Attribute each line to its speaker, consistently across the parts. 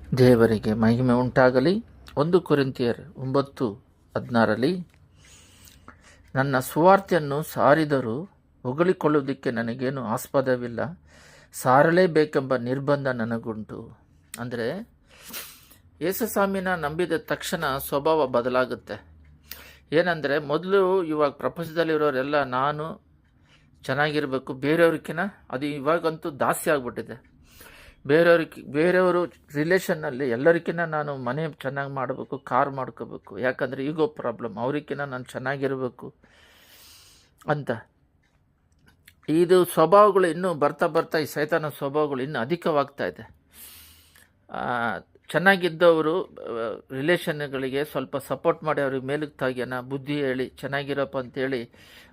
Speaker 1: ದೇವರಿಗೆ ಮಹಿಮೆ ಉಂಟಾಗಲಿ. 1 ಕೊರಿಂಥಿಯರ್ 9:16 ನನ್ನ ಸುವಾರ್ತೆಯನ್ನು ಸಾರಿದರೂ ಹೊಗಳಿಕೊಳ್ಳುವುದಕ್ಕೆ ನನಗೇನು ಆಸ್ಪದವಿಲ್ಲ, ಸಾರಲೇಬೇಕೆಂಬ ನಿರ್ಬಂಧ ನನಗುಂಟು. ಅಂದರೆ ಯೇಸುಸ್ವಾಮಿನ ನಂಬಿದ ತಕ್ಷಣ ಸ್ವಭಾವ ಬದಲಾಗುತ್ತೆ. ಏನಂದರೆ ಮೊದಲು ಇವಾಗ ಪ್ರಪಂಚದಲ್ಲಿರೋರೆಲ್ಲ ನಾನು ಚೆನ್ನಾಗಿರಬೇಕು, ಬೇರೆಯವ್ರಿಗಿನ ಅದು ಇವಾಗಂತೂ ದಾಸ್ತಿ ಆಗಿಬಿಟ್ಟಿದೆ. ಬೇರೆಯವರು ರಿಲೇಷನ್ನಲ್ಲಿ ಎಲ್ಲರಿಗಿನ್ನ ನಾನು ಮನೆ ಚೆನ್ನಾಗಿ ಮಾಡಬೇಕು, ಕಾರ್ ಮಾಡ್ಕೋಬೇಕು, ಯಾಕಂದರೆ ಈಗೋ ಪ್ರಾಬ್ಲಮ್, ಅವ್ರಿಗಿನ್ನ ನಾನು ಚೆನ್ನಾಗಿರಬೇಕು ಅಂತ. ಇದು ಸ್ವಭಾವಗಳು ಇನ್ನೂ ಬರ್ತಾ ಈ ಸೈತಾನ ಸ್ವಭಾವಗಳು ಇನ್ನೂ ಅಧಿಕವಾಗ್ತಾ ಇದೆ. ಚೆನ್ನಾಗಿದ್ದವರು ರಿಲೇಷನ್ಗಳಿಗೆ ಸ್ವಲ್ಪ ಸಪೋರ್ಟ್ ಮಾಡಿ ಅವ್ರಿಗೆ ಮೇಲಕ್ಕೆ ತಾಗ್ಯಾನ, ಬುದ್ಧಿ ಹೇಳಿ ಚೆನ್ನಾಗಿರಪ್ಪ ಅಂತೇಳಿ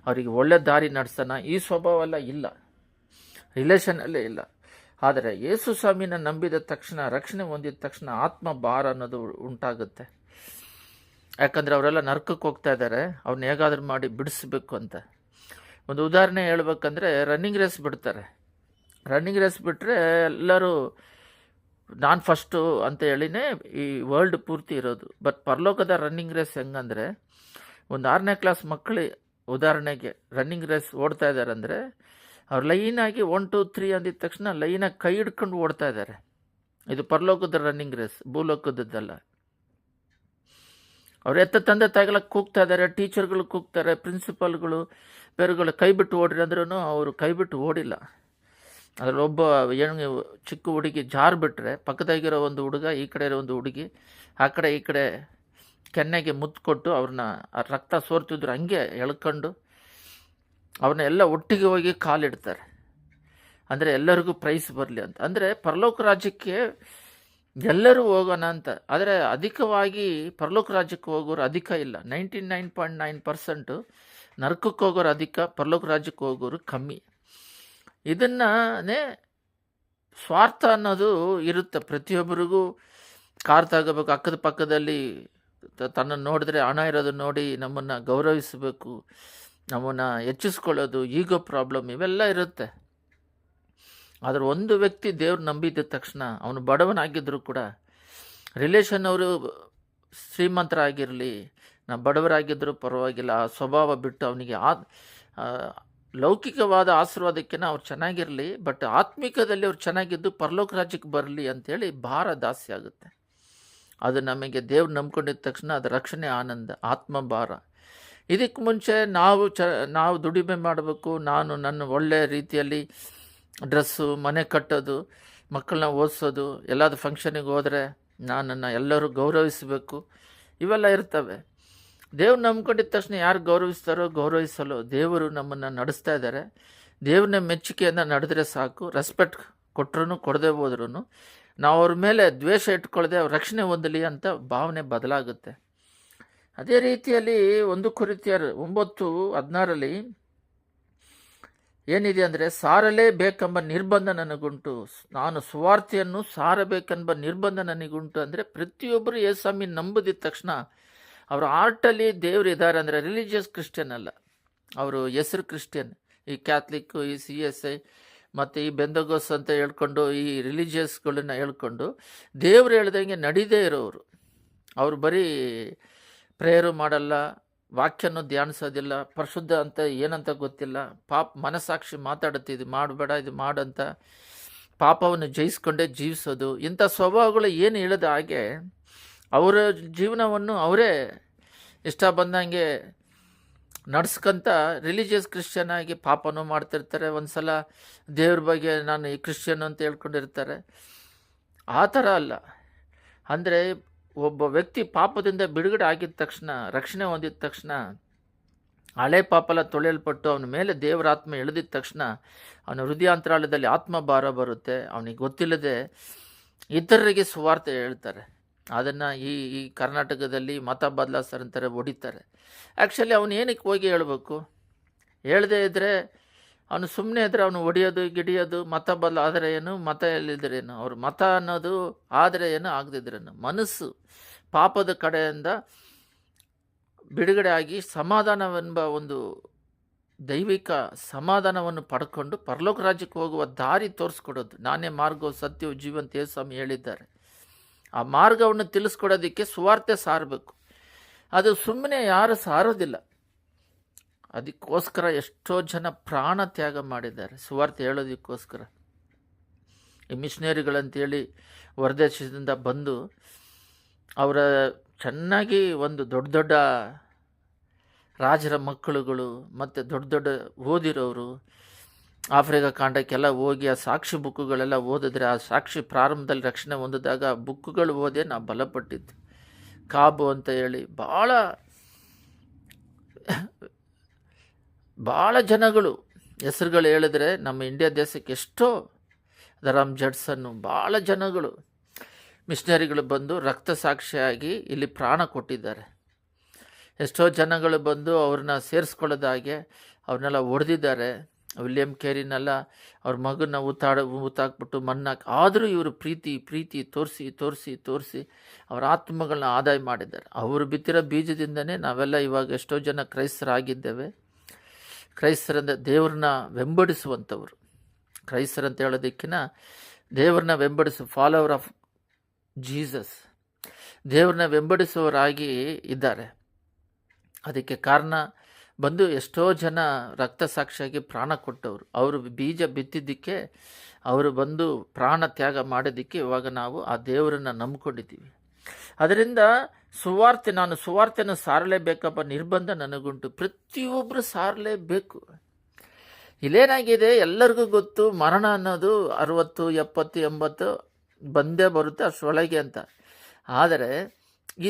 Speaker 1: ಅವರಿಗೆ ಒಳ್ಳೆ ದಾರಿ ನಡೆಸೋಣ, ಈ ಸ್ವಭಾವ ಎಲ್ಲ ಇಲ್ಲ, ರಿಲೇಷನ್ನಲ್ಲೇ ಇಲ್ಲ. ಆದರೆ ಯೇಸು ಸ್ವಾಮಿನ ನಂಬಿದ ತಕ್ಷಣ, ರಕ್ಷಣೆ ಹೊಂದಿದ ತಕ್ಷಣ ಆತ್ಮ ಭಾರ ಅನ್ನೋದು ಉಂಟಾಗುತ್ತೆ. ಯಾಕಂದರೆ ಅವರೆಲ್ಲ ನರಕಕ್ಕೆ ಹೋಗ್ತಾ ಇದ್ದಾರೆ, ಅವ್ರನ್ನ ಹೇಗಾದ್ರೂ ಮಾಡಿ ಬಿಡಿಸ್ಬೇಕು ಅಂತ. ಒಂದು ಉದಾಹರಣೆ ಹೇಳ್ಬೇಕಂದ್ರೆ, ರನ್ನಿಂಗ್ ರೇಸ್ ಬಿಡ್ತಾರೆ. ರನ್ನಿಂಗ್ ರೇಸ್ ಬಿಟ್ಟರೆ ಎಲ್ಲರೂ ನಾನು ಫಸ್ಟು ಅಂತ ಹೇಳಿನೇ ಈ ವರ್ಲ್ಡ್ ಪೂರ್ತಿ ಇರೋದು. ಬಟ್ ಪರಲೋಕದ ರನ್ನಿಂಗ್ ರೇಸ್ ಹೆಂಗಂದರೆ, ಒಂದು 6ನೇ ಕ್ಲಾಸ್ ಮಕ್ಕಳು ಉದಾಹರಣೆಗೆ ರನ್ನಿಂಗ್ ರೇಸ್ ಓಡ್ತಾ ಇದ್ದಾರೆ ಅಂದರೆ, ಅವ್ರು ಲೈನಾಗಿ 1 2 3 ಅಂದಿದ ತಕ್ಷಣ ಲೈನಾಗಿ ಕೈ ಹಿಡ್ಕೊಂಡು ಓಡ್ತಾ ಇದ್ದಾರೆ. ಇದು ಪರಲೋಕದ ರನ್ನಿಂಗ್ ರೇಸ್, ಭೂಲೋಕದದ್ದಲ್ಲ. ಅವ್ರು ಎತ್ತ ತಂದೆ ತಾಯಿಗಳ ಕೂಗ್ತಾ ಇದ್ದಾರೆ, ಟೀಚರ್ಗಳು ಕೂಗ್ತಾರೆ, ಪ್ರಿನ್ಸಿಪಾಲ್ಗಳು ಬೇರೆಗಳು ಕೈ ಬಿಟ್ಟು ಓಡ್ರಿ ಅಂದ್ರೂ ಅವರು ಕೈ ಬಿಟ್ಟು ಓಡಿಲ್ಲ. ಅದರಲ್ಲಿ ಒಬ್ಬ ಚಿಕ್ಕ ಹುಡುಗಿ ಜಾರು ಬಿಟ್ಟರೆ ಪಕ್ಕದಾಗಿರೋ ಒಂದು ಹುಡುಗ, ಈ ಕಡೆ ಇರೋ ಒಂದು ಹುಡುಗಿ, ಆ ಕಡೆ ಈ ಕಡೆ ಕೆನ್ನೆಗೆ ಮುತ್ತು ಕೊಟ್ಟು ಅವ್ರನ್ನ ರಕ್ತ ಸೋರ್ತಿದ್ರು ಹಂಗೆ ಎಳ್ಕೊಂಡು ಅವ್ರನ್ನ ಎಲ್ಲ ಒಟ್ಟಿಗೆ ಹೋಗಿ ಕಾಲಿಡ್ತಾರೆ. ಅಂದರೆ ಎಲ್ಲರಿಗೂ ಪ್ರೈಸ್ ಬರಲಿ ಅಂತ. ಅಂದರೆ ಪರಲೋಕ ರಾಜ್ಯಕ್ಕೆ ಎಲ್ಲರೂ ಹೋಗೋಣ ಅಂತ. ಆದರೆ ಅಧಿಕವಾಗಿ ಪರಲೋಕ ರಾಜ್ಯಕ್ಕೆ ಹೋಗೋರು ಅಧಿಕ ಇಲ್ಲ. 99.9% ನರಕಕ್ಕೆ ಹೋಗೋರು ಅಧಿಕ, ಪರಲೋಕ ರಾಜ್ಯಕ್ಕೆ ಹೋಗೋರು ಕಮ್ಮಿ. ಇದನ್ನೇ ಸ್ವಾರ್ಥ ಅನ್ನೋದು ಇರುತ್ತೆ. ಪ್ರತಿಯೊಬ್ಬರಿಗೂ ಕಾರ್ ತಗೋಬೇಕು, ಅಕ್ಕದ ಪಕ್ಕದಲ್ಲಿ ತನ್ನನ್ನು ನೋಡಿದ್ರೆ ಹಣ ಇರೋದು ನೋಡಿ ನಮ್ಮನ್ನು ಗೌರವಿಸಬೇಕು, ನಮ್ಮನ್ನು ಹೆಚ್ಚಿಸ್ಕೊಳ್ಳೋದು, ಈಗೋ ಪ್ರಾಬ್ಲಮ್ ಇವೆಲ್ಲ ಇರುತ್ತೆ. ಆದರೆ ಒಂದು ವ್ಯಕ್ತಿ ದೇವ್ರು ನಂಬಿದ ತಕ್ಷಣ, ಅವನು ಬಡವನಾಗಿದ್ದರೂ ಕೂಡ, ರಿಲೇಷನ್ ಅವರು ಶ್ರೀಮಂತರಾಗಿರಲಿ, ಬಡವರಾಗಿದ್ದರೂ ಪರವಾಗಿಲ್ಲ, ಆ ಸ್ವಭಾವ ಬಿಟ್ಟು ಅವನಿಗೆ ಲೌಕಿಕವಾದ ಆಶೀರ್ವಾದಕ್ಕಿಂತ ಅವ್ರು ಚೆನ್ನಾಗಿರಲಿ, ಬಟ್ ಆತ್ಮಿಕದಲ್ಲಿ ಅವ್ರು ಚೆನ್ನಾಗಿದ್ದು ಪರಲೋಕ ರಾಜ್ಯಕ್ಕೆ ಬರಲಿ ಅಂಥೇಳಿ ಭಾರ ದಾಸ್ತಿ ಆಗುತ್ತೆ. ಅದು ನಮಗೆ ದೇವ್ರು ನಂಬ್ಕೊಂಡಿದ್ದ ತಕ್ಷಣ ಅದು ರಕ್ಷಣೆ, ಆನಂದ, ಆತ್ಮ ಭಾರ. ಇದಕ್ಕೆ ಮುಂಚೆ ನಾವು ದುಡಿಮೆ ಮಾಡಬೇಕು, ನಾನು ನನ್ನ ಒಳ್ಳೆಯ ರೀತಿಯಲ್ಲಿ ಡ್ರೆಸ್ಸು, ಮನೆ ಕಟ್ಟೋದು, ಮಕ್ಕಳನ್ನ ಓದಿಸೋದು, ಎಲ್ಲಾದರೂ ಫಂಕ್ಷನಿಗೆ ಹೋದರೆ ನನ್ನನ್ನು ಎಲ್ಲರೂ ಗೌರವಿಸಬೇಕು, ಇವೆಲ್ಲ ಇರ್ತವೆ. ದೇವ್ರು ನಂಬ್ಕೊಂಡಿದ್ದ ತಕ್ಷಣ ಯಾರು ಗೌರವಿಸ್ತಾರೋ ಗೌರವಿಸಲು ದೇವರು ನಮ್ಮನ್ನು ನಡೆಸ್ತಾ ಇದ್ದಾರೆ. ದೇವ್ರನ್ನ ಮೆಚ್ಚುಗೆಯಿಂದ ನಡೆದ್ರೆ ಸಾಕು. ರೆಸ್ಪೆಕ್ಟ್ ಕೊಟ್ಟರು ಕೊಡದೆ ಹೋದ್ರೂ ನಾವು ಅವ್ರ ಮೇಲೆ ದ್ವೇಷ ಇಟ್ಕೊಳ್ಳದೆ ಅವ್ರ ರಕ್ಷಣೆ ಹೊಂದಲಿ ಅಂತ ಭಾವನೆ ಬದಲಾಗುತ್ತೆ. ಅದೇ ರೀತಿಯಲ್ಲಿ 1 ಕೊರಿಂಥಿಯರ್ 9:16 ಏನಿದೆ ಅಂದರೆ, ಸಾರಲೇಬೇಕೆಂಬ ನಿರ್ಬಂಧ ನನಗುಂಟು, ನಾನು ಸುವಾರ್ತೆಯನ್ನು ಸಾರಬೇಕೆಂಬ ನಿರ್ಬಂಧ ನನಗುಂಟು. ಅಂದರೆ ಪ್ರತಿಯೊಬ್ಬರು ಯೇಸುಸ್ವಾಮಿ ನಂಬಿದ ತಕ್ಷಣ ಅವರ ಆರ್ಟಲ್ಲಿ ದೇವರು ಇದ್ದಾರೆ. ಅಂದರೆ ರಿಲಿಜಿಯಸ್ ಕ್ರಿಶ್ಚಿಯನ್ ಅಲ್ಲ, ಅವರು ಹೆಸರು ಕ್ರಿಶ್ಚಿಯನ್. ಈ ಕ್ಯಾಥಲಿಕ್ಕು, ಈ CSI ಮತ್ತು ಈ ಬೆಂದಗೋಸ್ ಅಂತ ಹೇಳ್ಕೊಂಡು ಈ ರಿಲಿಜಿಯಸ್ಗಳನ್ನ ಹೇಳ್ಕೊಂಡು ದೇವರು ಹೇಳ್ದಂಗೆ ನಡೀದೇ ಇರೋರು. ಅವರು ಬರೀ ಪ್ರೇಯರು ಮಾಡಲ್ಲ, ವಾಕ್ಯನೂ ಧ್ಯಾನಿಸೋದಿಲ್ಲ, ಪರಿಶುದ್ಧ ಅಂತ ಏನಂತ ಗೊತ್ತಿಲ್ಲ, ಮನಸ್ಸಾಕ್ಷಿ ಮಾತಾಡುತ್ತೆ, ಇದು ಮಾಡಬೇಡ ಇದು ಮಾಡಂತ, ಪಾಪವನ್ನು ಜಯಿಸ್ಕೊಂಡೇ ಜೀವಿಸೋದು. ಇಂಥ ಸ್ವಭಾವಗಳು ಏನು ಹೇಳಿದ ಹಾಗೆ ಅವರ ಜೀವನವನ್ನು ಅವರೇ ಇಷ್ಟ ಬಂದಂಗೆ ನಡೆಸ್ಕೊಂತ ರಿಲಿಜಿಯಸ್ ಕ್ರಿಶ್ಚಿಯನ್ ಆಗಿ ಪಾಪನೂ ಮಾಡ್ತಿರ್ತಾರೆ. ಒಂದು ಸಲ ದೇವ್ರ ಬಗ್ಗೆ ನಾನು ಈ ಕ್ರಿಶ್ಚಿಯನ್ ಅಂತ ಹೇಳ್ಕೊಂಡಿರ್ತಾರೆ. ಆ ಥರ ಅಲ್ಲ. ಅಂದರೆ ಒಬ್ಬ ವ್ಯಕ್ತಿ ಪಾಪದಿಂದ ಬಿಡುಗಡೆ ಆಗಿದ ತಕ್ಷಣ, ರಕ್ಷಣೆ ಹೊಂದಿದ ತಕ್ಷಣ, ಹಳೆ ಪಾಪಲ ತೊಳೆಯಲ್ಪಟ್ಟು ಅವನ ಮೇಲೆ ದೇವರ ಆತ್ಮ ಇಳಿದಿದ ತಕ್ಷಣ ಅವನ ಹೃದಯಾಂತರಾಳದಲ್ಲಿ ಆತ್ಮ ಭಾರ ಬರುತ್ತೆ. ಅವನಿಗೆ ಗೊತ್ತಿಲ್ಲದೆ ಇತರರಿಗೆ ಸುವಾರ್ತೆ ಹೇಳ್ತಾರೆ. ಅದನ್ನು ಈ ಕರ್ನಾಟಕದಲ್ಲಿ ಮತ ಬದಲಾಯಿಸ್ತಾರೆ ಅಂತಾರೆ, ಹೊಡಿತಾರೆ. ಆ್ಯಕ್ಚುಲಿ ಅವನು ಏನಕ್ಕೆ ಹೋಗಿ ಹೇಳಬೇಕು? ಹೇಳದೇ ಇದ್ದರೆ ಅವನು ಸುಮ್ಮನೆ ಇದ್ದರೆ ಅವನು ಹೊಡಿಯೋದು ಗಿಡಿಯೋದು, ಮತ ಆದರೆ ಏನು, ಮತ ಎಲ್ಲಿದ್ರೇನು, ಅವ್ರ ಮತ ಅನ್ನೋದು ಆದರೆ ಏನು, ಆಗದಿದ್ರೇನು, ಮನಸ್ಸು ಪಾಪದ ಕಡೆಯಿಂದ ಬಿಡುಗಡೆ ಆಗಿ ಸಮಾಧಾನವೆಂಬ ಒಂದು ದೈವಿಕ ಸಮಾಧಾನವನ್ನು ಪಡ್ಕೊಂಡು ಪರಲೋಕ ರಾಜ್ಯಕ್ಕೆ ಹೋಗುವ ದಾರಿ ತೋರಿಸ್ಕೊಡೋದು. ನಾನೇ ಮಾರ್ಗವು ಸತ್ಯವು ಜೀವಂತ ಯೇಸುಸ್ವಾಮಿ ಹೇಳಿದ್ದಾರೆ. ಆ ಮಾರ್ಗವನ್ನು ತಿಳಿಸ್ಕೊಡೋದಕ್ಕೆ ಸುವಾರ್ತೆ ಸಾರಬೇಕು. ಅದು ಸುಮ್ಮನೆ ಯಾರು ಸಾರೋದಿಲ್ಲ. ಅದಕ್ಕೋಸ್ಕರ ಎಷ್ಟೋ ಜನ ಪ್ರಾಣ ತ್ಯಾಗ ಮಾಡಿದ್ದಾರೆ ಸುವಾರ್ತೆ ಹೇಳೋದಕ್ಕೋಸ್ಕರ. ಈ ಮಿಷನರಿಗಳಂತೇಳಿ ಹೊರದೇಶದಿಂದ ಬಂದು ಅವರ ಚೆನ್ನಾಗಿ ಒಂದು ದೊಡ್ಡ ದೊಡ್ಡ ರಾಜರ ಮಕ್ಕಳುಗಳು ಮತ್ತು ದೊಡ್ಡ ದೊಡ್ಡ ಓದಿರೋರು ಆಫ್ರಿಕಾ ಖಂಡಕ್ಕೆಲ್ಲ ಹೋಗಿ ಆ ಸಾಕ್ಷಿ ಬುಕ್ಕುಗಳೆಲ್ಲ ಓದಿದ್ರೆ ಆ ಸಾಕ್ಷಿ ಪ್ರಾರಂಭದಲ್ಲಿ ರಕ್ಷಣೆ ಹೊಂದಿದಾಗ ಆ ಬುಕ್ಕುಗಳು ಓದೇ ನಾವು ಬಲಪಟ್ಟಿದ್ದು. ಕಾಬು ಅಂತ ಹೇಳಿ ಭಾಳ ಜನಗಳು ಹೆಸರುಗಳು ಹೇಳಿದ್ರೆ ನಮ್ಮ ಇಂಡಿಯಾ ದೇಶಕ್ಕೆ ಎಷ್ಟೋ ಧರಾಮ್ ಜಡ್ಸನ್ನು ಭಾಳ ಜನಗಳು ಮಿಷನರಿಗಳು ಬಂದು ರಕ್ತ ಸಾಕ್ಷಿಯಾಗಿ ಇಲ್ಲಿ ಪ್ರಾಣ ಕೊಟ್ಟಿದ್ದಾರೆ. ಎಷ್ಟೋ ಜನಗಳು ಬಂದು ಅವ್ರನ್ನ ಸೇರಿಸ್ಕೊಳ್ಳೋದಾಗೆ ಅವ್ರನ್ನೆಲ್ಲ ಹೊಡೆದಿದ್ದಾರೆ. ವಿಲಿಯಂ ಕೇರಿನೆಲ್ಲ ಅವ್ರ ಮಗನ ಊತಾಕ್ಬಿಟ್ಟು ಮಣ್ಣಾಕಿ, ಆದರೂ ಇವರು ಪ್ರೀತಿ ತೋರಿಸಿ ಅವರ ಆತ್ಮಗಳನ್ನ ಆದಾಯ ಮಾಡಿದ್ದಾರೆ. ಅವರು ಬಿತ್ತಿರೋ ಬೀಜದಿಂದನೇ ನಾವೆಲ್ಲ ಇವಾಗ ಎಷ್ಟೋ ಜನ ಕ್ರೈಸ್ತರಾಗಿದ್ದೇವೆ. ಕ್ರೈಸ್ತರಂದ ದೇವ್ರನ್ನ ವೆಂಬಡಿಸುವಂಥವ್ರು. ಕ್ರೈಸ್ತರಂತ ಹೇಳೋದಕ್ಕಿಂತ ದೇವ್ರನ್ನ ಫಾಲೋವರ್ ಆಫ್ ಜೀಸಸ್, ದೇವ್ರನ್ನ ವೆಂಬಡಿಸುವವರಾಗಿ ಇದ್ದಾರೆ. ಅದಕ್ಕೆ ಕಾರಣ ಬಂದು ಎಷ್ಟೋ ಜನ ರಕ್ತ ಸಾಕ್ಷಿಯಾಗಿ ಪ್ರಾಣ ಕೊಟ್ಟವರು. ಅವರು ಬೀಜ ಬಿತ್ತಿದ್ದಕ್ಕೆ ಅವರು ಬಂದು ಪ್ರಾಣ ತ್ಯಾಗ ಮಾಡೋದಕ್ಕೆ ಇವಾಗ ನಾವು ಆ ದೇವರನ್ನು ನಂಬ್ಕೊಂಡಿದ್ದೀವಿ. ಅದರಿಂದ ನಾನು ಸುವಾರ್ತೆಯನ್ನು ಸಾರಲೇಬೇಕಪ್ಪ ನಿರ್ಬಂಧ ನನಗುಂಟು. ಪ್ರತಿಯೊಬ್ಬರು ಸಾರಲೇಬೇಕು. ಇಲ್ಲೇನಾಗಿದೆ, ಎಲ್ಲರಿಗೂ ಗೊತ್ತು ಮರಣ ಅನ್ನೋದು 60, 70, 80 ಬಂದೇ ಬರುತ್ತೆ ಅಷ್ಟರೊಳಗೆ ಅಂತ. ಆದರೆ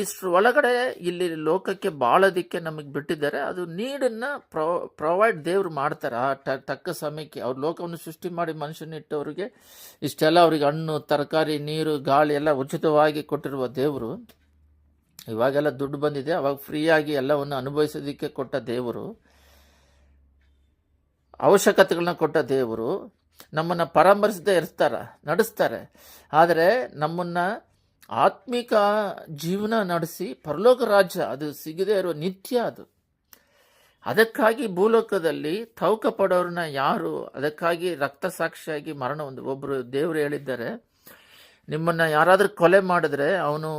Speaker 1: ಇಷ್ಟರೊಳಗಡೆ ಇಲ್ಲಿ ಲೋಕಕ್ಕೆ ಬಾಳೋದಕ್ಕೆ ನಮಗೆ ಬಿಟ್ಟಿದ್ದಾರೆ. ಅದು ನೀಡನ್ನು ಪ್ರೊವೈಡ್ ದೇವರು ಮಾಡ್ತಾರೆ ಆ ತಕ್ಕ ಸಮಯಕ್ಕೆ. ಅವ್ರು ಲೋಕವನ್ನು ಸೃಷ್ಟಿ ಮಾಡಿ ಮನುಷ್ಯನ ಇಟ್ಟವ್ರಿಗೆ ಇಷ್ಟೆಲ್ಲ ಅವ್ರಿಗೆ ಹಣ್ಣು, ತರಕಾರಿ, ನೀರು, ಗಾಳಿ ಎಲ್ಲ ಉಚಿತವಾಗಿ ಕೊಟ್ಟಿರುವ ದೇವರು. ಇವಾಗೆಲ್ಲ ದುಡ್ಡು ಬಂದಿದೆ, ಅವಾಗ ಫ್ರೀಯಾಗಿ ಎಲ್ಲವನ್ನು ಅನುಭವಿಸೋದಕ್ಕೆ ಕೊಟ್ಟ ದೇವರು, ಅವಶ್ಯಕತೆಗಳನ್ನ ಕೊಟ್ಟ ದೇವರು ನಮ್ಮನ್ನು ಪರಾಮರಿಸದೇ ನಡೆಸ್ತಾರೆ. ಆದರೆ ನಮ್ಮನ್ನು ಆತ್ಮಿಕ ಜೀವನ ನಡೆಸಿ ಪರಲೋಕ ರಾಜ್ಯ ಅದು ಸಿಗದೇ ಇರೋ ನಿತ್ಯ ಅದು. ಅದಕ್ಕಾಗಿ ಭೂಲೋಕದಲ್ಲಿ ತೌಕ ಪಡೋರನ್ನ ಯಾರು ಅದಕ್ಕಾಗಿ ರಕ್ತ ಸಾಕ್ಷಿಯಾಗಿ ಮರಣ ಒಬ್ಬರು ದೇವರು ಹೇಳಿದ್ದಾರೆ, ನಿಮ್ಮನ್ನು ಯಾರಾದರೂ ಕೊಲೆ ಮಾಡಿದ್ರೆ ಅವನು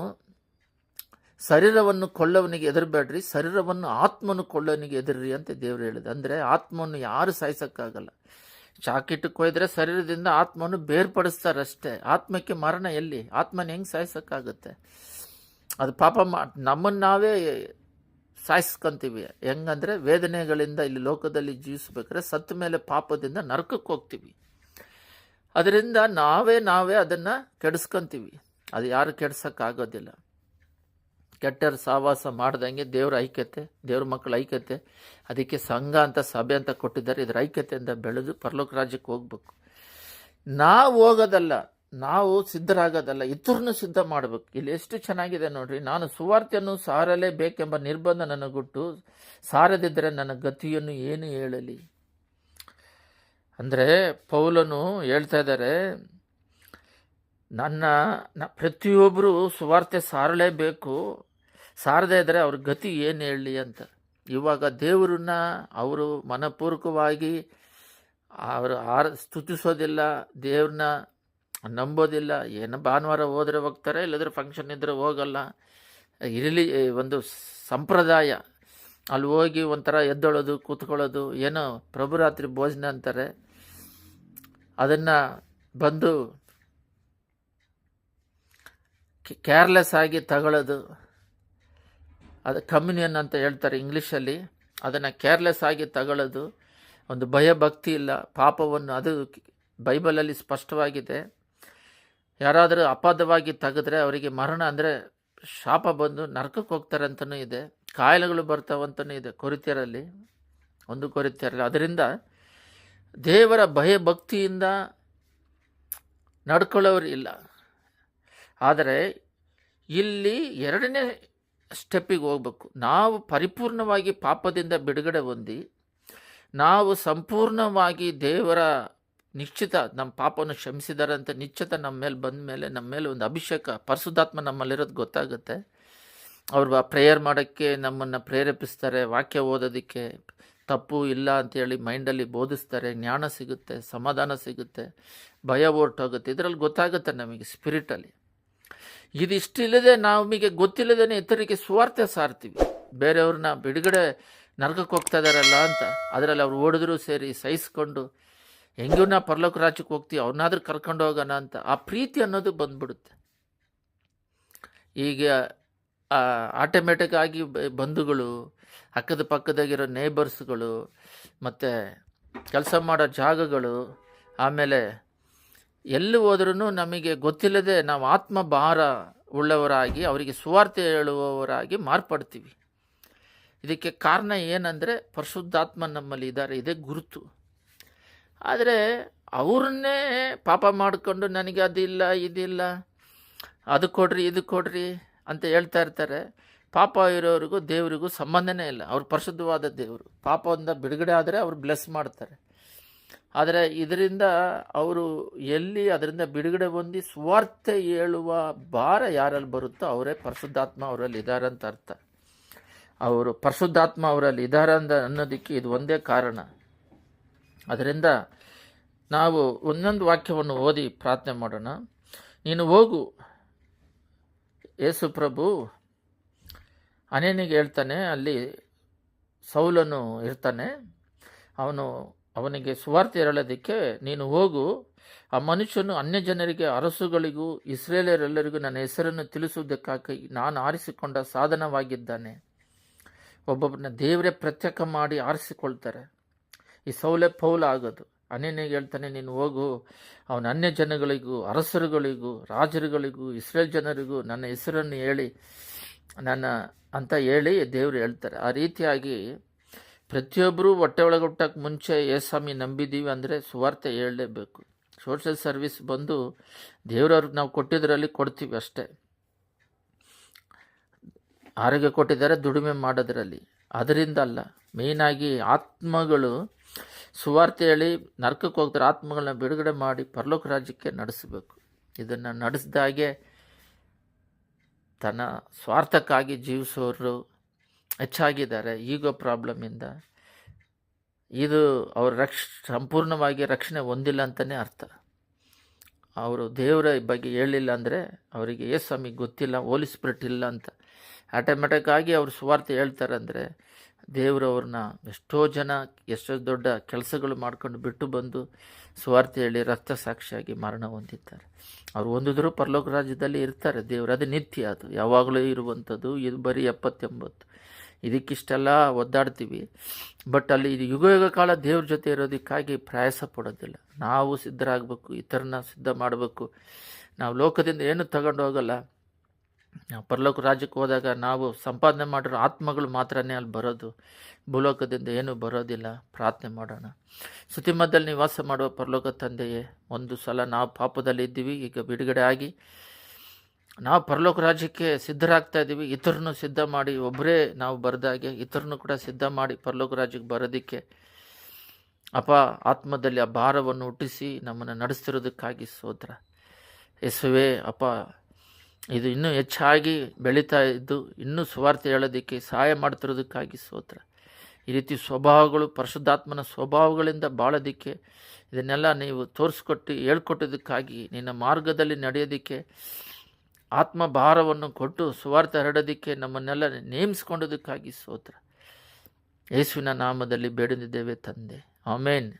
Speaker 1: ಶರೀರವನ್ನು ಕೊಳ್ಳವನಿಗೆ ಎದುರಬೇಡ್ರಿ, ಶರೀರವನ್ನು ಆತ್ಮನು ಕೊಳ್ಳವನಿಗೆ ಎದುರ್ರಿ ಅಂತ ದೇವರು ಹೇಳಿದೆ. ಅಂದರೆ ಆತ್ಮವನ್ನು ಯಾರು ಸಾಯಿಸೋಕ್ಕಾಗಲ್ಲ. ಚಾಕಿಟ್ಟು ಕೊಯ್ದರೆ ಶರೀರದಿಂದ ಆತ್ಮವನ್ನು ಬೇರ್ಪಡಿಸ್ತಾರಷ್ಟೇ. ಆತ್ಮಕ್ಕೆ ಮರಣ ಎಲ್ಲಿ? ಆತ್ಮನ ಹೆಂಗೆ ಸಾಯಿಸೋಕ್ಕಾಗುತ್ತೆ? ಅದು ಪಾಪ ನಮ್ಮನ್ನು ನಾವೇ ಸಾಯಿಸ್ಕೊಂತೀವಿ. ಹೆಂಗಂದರೆ ವೇದನೆಗಳಿಂದ ಇಲ್ಲಿ ಲೋಕದಲ್ಲಿ ಜೀವಿಸ್ಬೇಕಾದ್ರೆ ಸತ್ತ ಮೇಲೆ ಪಾಪದಿಂದ ನರಕಕ್ಕೆ ಹೋಗ್ತೀವಿ. ಅದರಿಂದ ನಾವೇ ಅದನ್ನು ಕೆಡಿಸ್ಕೊಂತೀವಿ. ಅದು ಯಾರು ಕೆಡ್ಸೋಕ್ಕಾಗೋದಿಲ್ಲ. ಕೆಟ್ಟರ ಸಹವಾಸ ಮಾಡ್ದಂಗೆ ದೇವ್ರ ಐಕ್ಯತೆ, ದೇವ್ರ ಮಕ್ಕಳ ಐಕ್ಯತೆ, ಅದಕ್ಕೆ ಸಂಘ ಅಂತ ಸಭೆ ಅಂತ ಕೊಟ್ಟಿದ್ದಾರೆ. ಇದರ ಐಕ್ಯತೆಯಿಂದ ಬೆಳೆದು ಪರಲೋಕ ರಾಜ್ಯಕ್ಕೆ ಹೋಗ್ಬೇಕು. ನಾವು ಹೋಗೋದಲ್ಲ, ನಾವು ಸಿದ್ಧರಾಗೋದಲ್ಲ, ಇತರನ್ನು ಸಿದ್ಧ ಮಾಡಬೇಕು. ಇಲ್ಲಿ ಎಷ್ಟು ಚೆನ್ನಾಗಿದೆ ನೋಡ್ರಿ. ನಾನು ಸುವಾರ್ತೆಯನ್ನು ಸಾರಲೇಬೇಕೆಂಬ ನಿರ್ಬಂಧ ನನಗುಂಟು, ಸಾರದಿದ್ದರೆ ನನ್ನ ಗತಿಯನ್ನು ಏನು ಹೇಳಲಿ. ಅಂದರೆ ಪೌಲನು ಹೇಳ್ತಾ ಇದ್ದಾರೆ, ಪ್ರತಿಯೊಬ್ಬರು ಸುವಾರ್ತೆ ಸಾರಲೇಬೇಕು, ಸಾರದೇ ಇದ್ದರೆ ಅವ್ರ ಗತಿ ಏನು ಹೇಳಲಿ ಅಂತ. ಇವಾಗ ದೇವರನ್ನ ಅವರು ಮನಪೂರ್ವಕವಾಗಿ ಅವರು ಸ್ತುತಿಸೋದಿಲ್ಲ, ದೇವ್ರನ್ನ ನಂಬೋದಿಲ್ಲ. ಏನೋ ಭಾನುವಾರ ಹೋದರೆ ಹೋಗ್ತಾರೆ, ಇಲ್ಲದ್ರೆ ಫಂಕ್ಷನ್ ಇದ್ದರೆ ಹೋಗಲ್ಲ. ಇರಲಿ ಒಂದು ಸಂಪ್ರದಾಯ, ಅಲ್ಲಿ ಹೋಗಿ ಒಂಥರ ಎದ್ದೊಳೋದು, ಕೂತ್ಕೊಳ್ಳೋದು, ಏನೋ ಪ್ರಭುರಾತ್ರಿ ಭೋಜನ ಅಂತಾರೆ, ಅದನ್ನು ಬಂದು ಕೇರ್ಲೆಸ್ ಆಗಿ ತಗೊಳ್ಳೋದು. ಅದು ಕಮ್ಯುನಿಯನ್ ಅಂತ ಹೇಳ್ತಾರೆ ಇಂಗ್ಲೀಷಲ್ಲಿ. ಅದನ್ನು ಕೇರ್ಲೆಸ್ ಆಗಿ ತಗೊಳ್ಳೋದು, ಒಂದು ಭಯಭಕ್ತಿ ಇಲ್ಲ, ಪಾಪವನ್ನು, ಅದು ಬೈಬಲಲ್ಲಿ ಸ್ಪಷ್ಟವಾಗಿದೆ. ಯಾರಾದರೂ ಅಪಾದವಾಗಿ ತೆಗೆದ್ರೆ ಅವರಿಗೆ ಮರಣ ಅಂದರೆ ಶಾಪ ಬಂದು ನರಕಕ್ಕೆ ಹೋಗ್ತಾರೆ ಅಂತಲೂ ಇದೆ. ಕಾಯಿಲೆಗಳು ಬರ್ತಾವಂತನೂ ಇದೆ ಕೊರಿತ್ಯರಲ್ಲಿ, 1 ಕೊರಿತ್ಯರಲ್ಲಿ. ಅದರಿಂದ ದೇವರ ಭಯಭಕ್ತಿಯಿಂದ ನಡ್ಕೊಳ್ಳೋರು ಇಲ್ಲ. ಆದರೆ ಇಲ್ಲಿ 2ನೇ ಸ್ಟೆಪ್ಪಿಗೆ ಹೋಗ್ಬೇಕು. ನಾವು ಪರಿಪೂರ್ಣವಾಗಿ ಪಾಪದಿಂದ ಬಿಡುಗಡೆ ಹೊಂದಿ, ನಾವು ಸಂಪೂರ್ಣವಾಗಿ ದೇವರ ನಿಶ್ಚಿತ ನಮ್ಮ ಪಾಪವನ್ನು ಕ್ಷಮಿಸಿದ್ದಾರೆ ಅಂತ ನಿಶ್ಚಿತ ನಮ್ಮ ಮೇಲೆ ಬಂದ ಮೇಲೆ ನಮ್ಮ ಮೇಲೆ ಒಂದು ಅಭಿಷೇಕ, ಪರಿಶುದ್ಧಾತ್ಮ ನಮ್ಮಲ್ಲಿರೋದು ಗೊತ್ತಾಗುತ್ತೆ. ಅವರು ಪ್ರೇಯರ್ ಮಾಡೋಕ್ಕೆ ನಮ್ಮನ್ನು ಪ್ರೇರೇಪಿಸ್ತಾರೆ, ವಾಕ್ಯ ಓದೋದಕ್ಕೆ, ತಪ್ಪು ಇಲ್ಲ ಅಂತೇಳಿ ಮೈಂಡಲ್ಲಿ ಬೋಧಿಸ್ತಾರೆ, ಜ್ಞಾನ ಸಿಗುತ್ತೆ, ಸಮಾಧಾನ ಸಿಗುತ್ತೆ, ಭಯ ಹೊರ್ಟೋಗುತ್ತೆ. ಇದರಲ್ಲಿ ಗೊತ್ತಾಗುತ್ತೆ ನಮಗೆ ಸ್ಪಿರಿಟಲ್ಲಿ. ಇದಿಷ್ಟಿಲ್ಲದೆ ನಮಗೆ ಗೊತ್ತಿಲ್ಲದೇ ಇತರರಿಗೆ ಸುವಾರ್ತೆ ಸಾರ್ತೀವಿ. ಬೇರೆಯವ್ರನ್ನ ಬಿಡುಗಡೆ ನರಕಕ್ಕೆ ಹೋಗ್ತಾ ಇದ್ದಾರಲ್ಲ ಅಂತ, ಅದರಲ್ಲಿ ಅವ್ರು ಓಡಿದ್ರು ಸೇರಿ ಸಹಿಸ್ಕೊಂಡು ಹೆಂಗೂ ನಾ ಪರಲೋಕ ರಾಜ್ಯಕ್ಕೆ ಹೋಗ್ತೀವಿ, ಅವ್ರನ್ನಾದ್ರೂ ಕರ್ಕೊಂಡು ಹೋಗೋಣ ಅಂತ ಆ ಪ್ರೀತಿ ಅನ್ನೋದು ಬಂದ್ಬಿಡುತ್ತೆ. ಈಗ ಆಟೋಮೆಟಿಕ್ ಆಗಿ ಬಂಧುಗಳು, ಅಕ್ಕದ ಪಕ್ಕದಾಗಿರೋ ನೇಬರ್ಸ್ಗಳು, ಮತ್ತು ಕೆಲಸ ಮಾಡೋ ಜಾಗಗಳು, ಆಮೇಲೆ ಎಲ್ಲಿ ಹೋದ್ರೂ ನಮಗೆ ಗೊತ್ತಿಲ್ಲದೆ ನಾವು ಆತ್ಮ ಭಾರ ಉಳ್ಳವರಾಗಿ ಅವರಿಗೆ ಸುವಾರ್ತೆ ಹೇಳುವವರಾಗಿ ಮಾರ್ಪಡ್ತೀವಿ. ಇದಕ್ಕೆ ಕಾರಣ ಏನಂದರೆ ಪರಿಶುದ್ಧಾತ್ಮ ನಮ್ಮಲ್ಲಿ ಇದ್ದಾರೆ, ಇದೇ ಗುರುತು. ಆದರೆ ಅವ್ರನ್ನೇ ಪಾಪ ಮಾಡಿಕೊಂಡು ನನಗೆ ಅದಿಲ್ಲ ಇದಿಲ್ಲ, ಅದು ಕೊಡ್ರಿ ಇದು ಕೊಡ್ರಿ ಅಂತ ಹೇಳ್ತಾ ಇರ್ತಾರೆ. ಪಾಪ ಇರೋರಿಗೂ ದೇವರಿಗೂ ಸಂಬಂಧನೇ ಇಲ್ಲ. ಅವ್ರು ಪರಿಶುದ್ಧವಾದ ದೇವರು. ಪಾಪದಿಂದ ಬಿಡುಗಡೆ ಆದರೆ ಅವ್ರು ಬ್ಲೆಸ್ ಮಾಡ್ತಾರೆ. ಆದರೆ ಇದರಿಂದ ಅವರು ಎಲ್ಲಿ ಅದರಿಂದ ಬಿಡುಗಡೆ ಹೊಂದಿ ಸುವಾರ್ತೆ ಹೇಳುವ ಭಾರ ಯಾರಲ್ಲಿ ಬರುತ್ತೋ ಅವರೇ ಪರಿಶುದ್ಧಾತ್ಮ ಅವರಲ್ಲಿ ಇದ್ದಾರೆ ಅಂತ ಅರ್ಥ. ಅವರು ಪರಿಶುದ್ಧಾತ್ಮ ಅವರಲ್ಲಿ ಇದ್ದಾರೆ ಅಂತ ಅನ್ನೋದಕ್ಕೆ ಇದು ಒಂದೇ ಕಾರಣ. ಅದರಿಂದ ನಾವು ಒಂದೊಂದು ವಾಕ್ಯವನ್ನು ಓದಿ ಪ್ರಾರ್ಥನೆ ಮಾಡೋಣ. ನೀನು ಹೋಗು, ಯೇಸು ಪ್ರಭು ಅನೇನಿಗೆ ಹೇಳ್ತಾನೆ, ಅಲ್ಲಿ ಸೌಲನು ಇರ್ತಾನೆ, ಅವನಿಗೆ ಸುವಾರ್ತೆ ಹೇಳೋದಕ್ಕೆ ನೀನು ಹೋಗು, ಆ ಮನುಷ್ಯನು ಅನ್ಯ ಜನರಿಗೆ, ಅರಸುಗಳಿಗೂ ಇಸ್ರೇಲಿಯರೆಲ್ಲರಿಗೂ ನನ್ನ ಹೆಸರನ್ನು ತಿಳಿಸುವುದಕ್ಕಾಗಿ ನಾನು ಆರಿಸಿಕೊಂಡ ಸಾಧನವಾಗಿದ್ದಾನೆ. ಒಬ್ಬೊಬ್ಬರನ್ನ ದೇವರೇ ಪ್ರತ್ಯೇಕ ಮಾಡಿ ಆರಿಸಿಕೊಳ್ತಾರೆ. ಈ ಸೌಲೆ ಪೌಲ ಆಗೋದು. ಅನೇನಿಗೆ ಹೇಳ್ತಾನೆ, ನೀನು ಹೋಗು, ಅವನ ಅನ್ಯ ಜನಗಳಿಗೂ, ಅರಸರುಗಳಿಗೂ, ರಾಜರುಗಳಿಗೂ, ಇಸ್ರೇಲ್ ಜನರಿಗೂ ನನ್ನ ಹೆಸರನ್ನು ಹೇಳಿ ಅಂತ ಹೇಳಿ ದೇವರು ಹೇಳ್ತಾರೆ. ಆ ರೀತಿಯಾಗಿ ಪ್ರತಿಯೊಬ್ಬರೂ ಹೊಟ್ಟೆ ಒಳಗೆ ಹುಟ್ಟಕ್ಕೆ ಮುಂಚೆ ಯೇಸ್ವಾಮಿ ನಂಬಿದ್ದೀವಿ ಅಂದರೆ ಸುವಾರ್ತೆ ಹೇಳಲೇಬೇಕು. ಸೋಷಿಯಲ್ ಸರ್ವಿಸ್ ಬಂದು ದೇವರವ್ರಿಗೆ ನಾವು ಕೊಟ್ಟಿದ್ದರಲ್ಲಿ ಕೊಡ್ತೀವಿ ಅಷ್ಟೇ. ಆರೋಗ್ಯ ಕೊಟ್ಟಿದ್ದಾರೆ ದುಡಿಮೆ ಮಾಡೋದ್ರಲ್ಲಿ, ಅದರಿಂದ ಅಲ್ಲ. ಮೇಯ್ನಾಗಿ ಆತ್ಮಗಳು ಸುವಾರ್ತೆ ಹೇಳಿ ನರಕಕ್ಕೆ ಹೋಗ್ತಾರೆ, ಆತ್ಮಗಳನ್ನ ಬಿಡುಗಡೆ ಮಾಡಿ ಪರಲೋಕ ರಾಜ್ಯಕ್ಕೆ ನಡೆಸಬೇಕು. ಇದನ್ನು ನಡೆಸ್ದಾಗೆ ತನ್ನ ಸ್ವಾರ್ಥಕ್ಕಾಗಿ ಜೀವಿಸೋರು ಹೆಚ್ಚಾಗಿದ್ದಾರೆ ಈಗೋ ಪ್ರಾಬ್ಲಮಿಂದ. ಇದು ಅವ್ರ ಸಂಪೂರ್ಣವಾಗಿ ರಕ್ಷಣೆ ಹೊಂದಿಲ್ಲ ಅಂತಲೇ ಅರ್ಥ. ಅವರು ದೇವರ ಬಗ್ಗೆ ಹೇಳಿಲ್ಲ ಅಂದರೆ ಅವರಿಗೆ ಯೇಸ್ವಾಮಿ ಗೊತ್ತಿಲ್ಲ, ಹೋಲಿ ಸ್ಪಿರಿಟ್ ಇಲ್ಲ ಅಂತ. ಆಟೋಮೆಟಿಕ್ ಆಗಿ ಅವರು ಸುವಾರ್ತೆ ಹೇಳ್ತಾರೆ ಅಂದರೆ ದೇವರವ್ರನ್ನ ಎಷ್ಟೋ ದೊಡ್ಡ ಕೆಲಸಗಳು ಮಾಡ್ಕೊಂಡು ಬಿಟ್ಟು ಬಂದು ಸುವಾರ್ತೆ ಹೇಳಿ ರಕ್ತ ಸಾಕ್ಷಿಯಾಗಿ ಮರಣ ಹೊಂದಿದ್ದಾರೆ. ಅವ್ರು ಹೊಂದಿದ್ರು ಪರಲೋಕ ರಾಜ್ಯದಲ್ಲಿ ಇರ್ತಾರೆ. ದೇವರು ಅದು ನಿತ್ಯ, ಅದು ಯಾವಾಗಲೂ ಇರುವಂಥದ್ದು. ಇದು ಬರೀ 70-80 ಇದಕ್ಕಿಷ್ಟೆಲ್ಲ ಒದ್ದಾಡ್ತೀವಿ. ಬಟ್ ಅಲ್ಲಿ ಇದು ಯುಗ ಕಾಲ ದೇವ್ರ ಜೊತೆ ಇರೋದಕ್ಕಾಗಿ ಪ್ರಯಾಸ ಪಡೋದಿಲ್ಲ. ನಾವು ಸಿದ್ಧರಾಗಬೇಕು, ಇತರನ್ನ ಸಿದ್ಧ ಮಾಡಬೇಕು. ನಾವು ಲೋಕದಿಂದ ಏನು ತಗೊಂಡು ಹೋಗಲ್ಲ. ನಾವು ಪರಲೋಕ ರಾಜ್ಯಕ್ಕೆ ಹೋದಾಗ ನಾವು ಸಂಪಾದನೆ ಮಾಡಿರೋ ಆತ್ಮಗಳು ಮಾತ್ರನೇ ಅಲ್ಲಿ ಬರೋದು, ಭೂಲೋಕದಿಂದ ಏನೂ ಬರೋದಿಲ್ಲ. ಪ್ರಾರ್ಥನೆ ಮಾಡೋಣ. ಸ್ತುತಿಮಧ್ಯದಲ್ಲಿ ನಿವಾಸ ಮಾಡುವ ಪರಲೋಕ ತಂದೆಯೇ, ಒಂದು ಸಲ ನಾವು ಪಾಪದಲ್ಲಿ ಇದ್ದೀವಿ, ಈಗ ಬಿಡುಗಡೆ ಆಗಿ ನಾವು ಪರಲೋಕ ರಾಜ್ಯಕ್ಕೆ ಸಿದ್ಧರಾಗ್ತಾ ಇದ್ದೀವಿ. ಇತರನ್ನು ಸಿದ್ಧ ಮಾಡಿ, ಒಬ್ಬರೇ ನಾವು ಬರೆದಾಗೆ ಇತರನ್ನು ಕೂಡ ಸಿದ್ಧ ಮಾಡಿ ಪರಲೋಕ ರಾಜ್ಯಕ್ಕೆ ಬರೋದಕ್ಕೆ ಅಪ್ಪ ಆತ್ಮದಲ್ಲಿ ಆ ಭಾರವನ್ನು ಹುಟ್ಟಿಸಿ ನಮ್ಮನ್ನು ನಡೆಸ್ತಿರೋದಕ್ಕಾಗಿ ಸ್ತೋತ್ರ. ಯೇಸುವೇ ಅಪ್ಪ, ಇದು ಇನ್ನೂ ಹೆಚ್ಚಾಗಿ ಬೆಳೀತಾ ಇದ್ದು ಇನ್ನೂ ಸುವಾರ್ತೆ ಹೇಳೋದಕ್ಕೆ ಸಹಾಯ ಮಾಡ್ತಿರೋದಕ್ಕಾಗಿ ಸ್ತೋತ್ರ. ಈ ರೀತಿ ಸ್ವಭಾವಗಳು, ಪರಿಶುದ್ಧಾತ್ಮನ ಸ್ವಭಾವಗಳಿಂದ ಬಾಳೋದಕ್ಕೆ ಇದನ್ನೆಲ್ಲ ನೀವು ತೋರಿಸ್ಕೊಟ್ಟು ಹೇಳ್ಕೊಟ್ಟೋದಕ್ಕಾಗಿ, ನಿನ್ನ ಮಾರ್ಗದಲ್ಲಿ ನಡೆಯೋದಕ್ಕೆ ಆತ್ಮ ಭಾರವನ್ನು ಕೊಟ್ಟು ಸುವಾರ್ತೆ ಹರಡೋದಕ್ಕೆ ನಮ್ಮನ್ನೆಲ್ಲ ನೇಮಿಸ್ಕೊಂಡೋದಕ್ಕಾಗಿ ಸ್ತೋತ್ರ. ಯೇಸುವಿನ ನಾಮದಲ್ಲಿ ಬೇಡುತ್ತಿದ್ದೇವೆ ತಂದೆ, ಆಮೇನ್.